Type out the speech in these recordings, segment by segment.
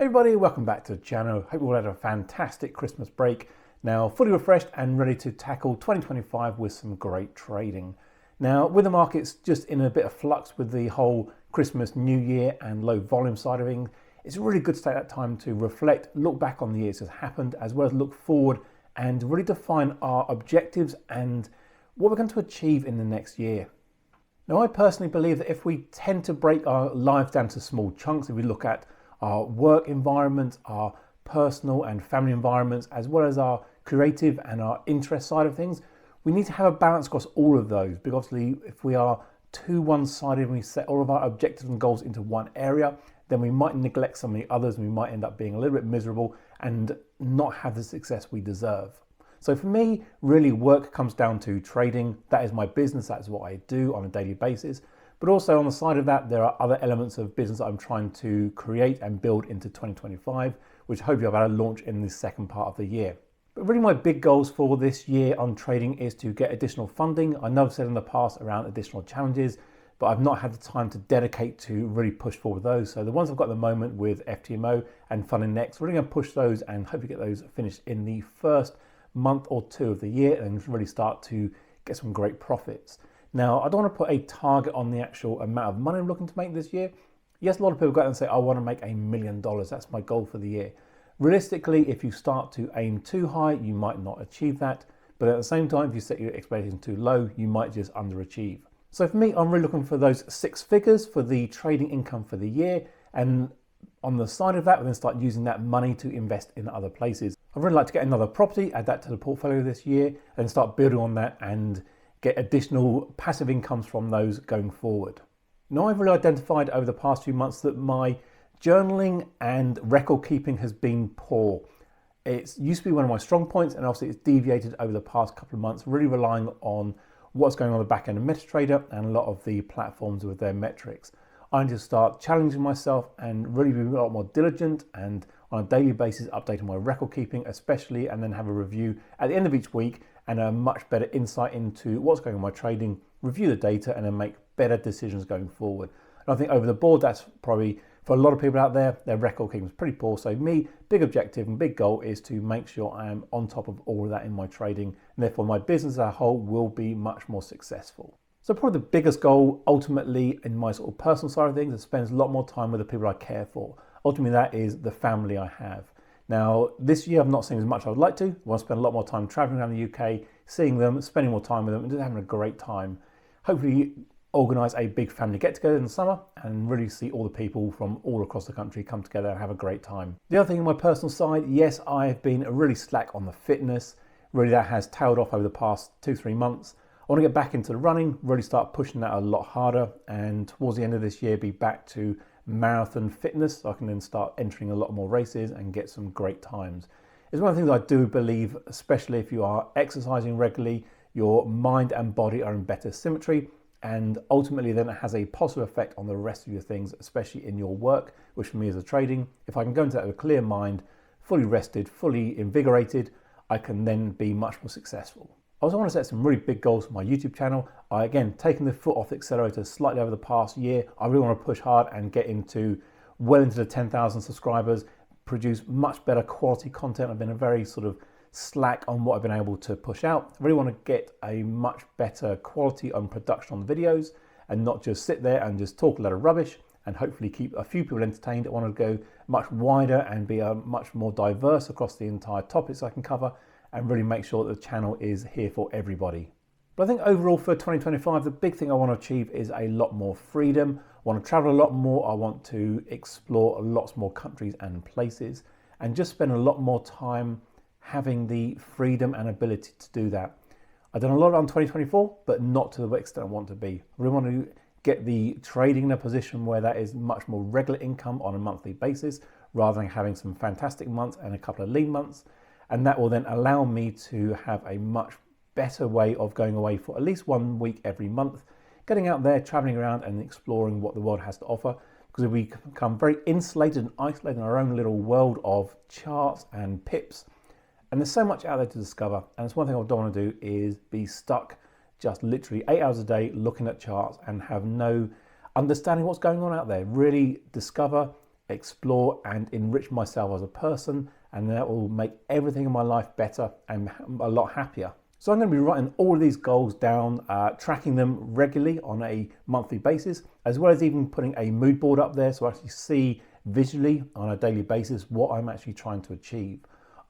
everybody, welcome back to the channel. Hope you all had a fantastic Christmas break. Now fully refreshed and ready to tackle 2025 with some great trading. Now with the markets just in a bit of flux with the whole Christmas, New Year and low volume side of things, it's really good to take that time to reflect, look back on the year that's happened, as well as look forward and really define our objectives and what we're going to achieve in the next year. Now I personally believe that if we tend to break our lives down to small chunks, if we look at our work environment, our personal and family environments, as well as our creative and our interest side of things, we need to have a balance across all of those, because obviously if we are too one-sided and we set all of our objectives and goals into one area, then we might neglect some of the others and we might end up being a little bit miserable and not have the success we deserve. So for me, really work comes down to trading. That is my business, that is what I do on a daily basis. But also on the side of that, there are other elements of business that I'm trying to create and build into 2025, which hopefully I'll be able to launch in the second part of the year. But really my big goals for this year on trading is to get additional funding. I know I've said in the past around additional challenges, but I've not had the time to dedicate to really push forward those. So the ones I've got at the moment with FTMO and Funding Next, we're really going to push those and hopefully get those finished in the first month or two of the year and really start to get some great profits. Now, I don't want to put a target on the actual amount of money I'm looking to make this year. Yes, a lot of people go out and say, I want to make $1 million. That's my goal for the year. Realistically, if you start to aim too high, you might not achieve that. But at the same time, if you set your expectations too low, you might just underachieve. So for me, I'm really looking for those 6 figures for the trading income for the year. And on the side of that, we're going to start using that money to invest in other places. I'd really like to get another property, add that to the portfolio this year, and start building on that and get additional passive incomes from those going forward. Now I've really identified over the past few months that my journaling and record keeping has been poor. It used to be one of my strong points, and obviously it's deviated over the past couple of months, really relying on what's going on the back end of MetaTrader and a lot of the platforms with their metrics. I need to start challenging myself and really be a lot more diligent and on a daily basis updating my record keeping especially, and then have a review at the end of each week and a much better insight into what's going on in my trading, review the data and then make better decisions going forward. And I think over the board, that's probably for a lot of people out there, their record keeping is pretty poor. So me, big objective and big goal is to make sure I am on top of all of that in my trading, and therefore my business as a whole will be much more successful. So probably the biggest goal ultimately in my sort of personal side of things is to spend a lot more time with the people I care for. Ultimately that is the family I have. Now this year I've not seen as much as I would like to. I want to spend a lot more time traveling around the UK, seeing them, spending more time with them and just having a great time. Hopefully organise a big family get together in the summer and really see all the people from all across the country come together and have a great time. The other thing on my personal side, yes, I've been really slack on the fitness. Really that has tailed off over the past 2-3 months. I want to get back into the running, really start pushing that a lot harder, and towards the end of this year be back to marathon fitness so I can then start entering a lot more races and get some great times. It's one of the things I do believe, especially if you are exercising regularly, your mind and body are in better symmetry, and ultimately then it has a positive effect on the rest of your things, especially in your work, which for me is a trading. If I can go into that with a clear mind, fully rested, fully invigorated, I can then be much more successful. I also want to set some really big goals for my YouTube channel. Again, taking the foot off the accelerator slightly over the past year, I really want to push hard and get well into the 10,000 subscribers, produce much better quality content. I've been a very sort of slack on what I've been able to push out. I really want to get a much better quality on production on the videos and not just sit there and just talk a lot of rubbish and hopefully keep a few people entertained. I want to go much wider and be much more diverse across the entire topics I can cover, and really make sure that the channel is here for everybody. But I think overall for 2025, the big thing I want to achieve is a lot more freedom. I want to travel a lot more. I want to explore lots more countries and places and just spend a lot more time having the freedom and ability to do that. I've done a lot on 2024, but not to the extent I want to be. I really want to get the trading in a position where that is much more regular income on a monthly basis, rather than having some fantastic months and a couple of lean months. And that will then allow me to have a much better way of going away for at least 1 week every month, getting out there, traveling around and exploring what the world has to offer. Because if we become very insulated and isolated in our own little world of charts and pips, and there's so much out there to discover. And it's one thing I don't want to do is be stuck just literally 8 hours a day looking at charts and have no understanding what's going on out there. Really discover, explore and enrich myself as a person, and that will make everything in my life better and a lot happier. So I'm going to be writing all of these goals down, tracking them regularly on a monthly basis, as well as even putting a mood board up there so I actually see visually on a daily basis what I'm actually trying to achieve.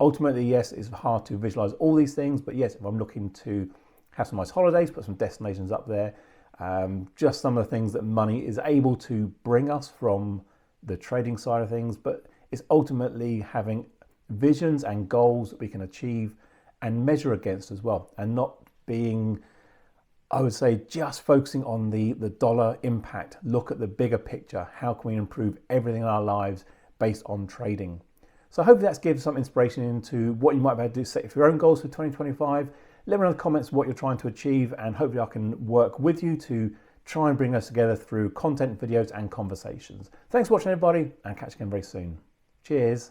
Ultimately, yes, it's hard to visualize all these things, but yes, if I'm looking to have some nice holidays, put some destinations up there, just some of the things that money is able to bring us from the trading side of things, but it's ultimately having visions and goals that we can achieve and measure against as well, and not being, I would say, just focusing on the dollar impact. Look at the bigger picture. How can we improve everything in our lives based on trading? So I hope that's given some inspiration into what you might be able to do, set for your own goals for 2025. Let me know in the comments what you're trying to achieve, and hopefully I can work with you to try and bring us together through content, videos, and conversations. Thanks for watching, everybody, and catch you again very soon. Cheers.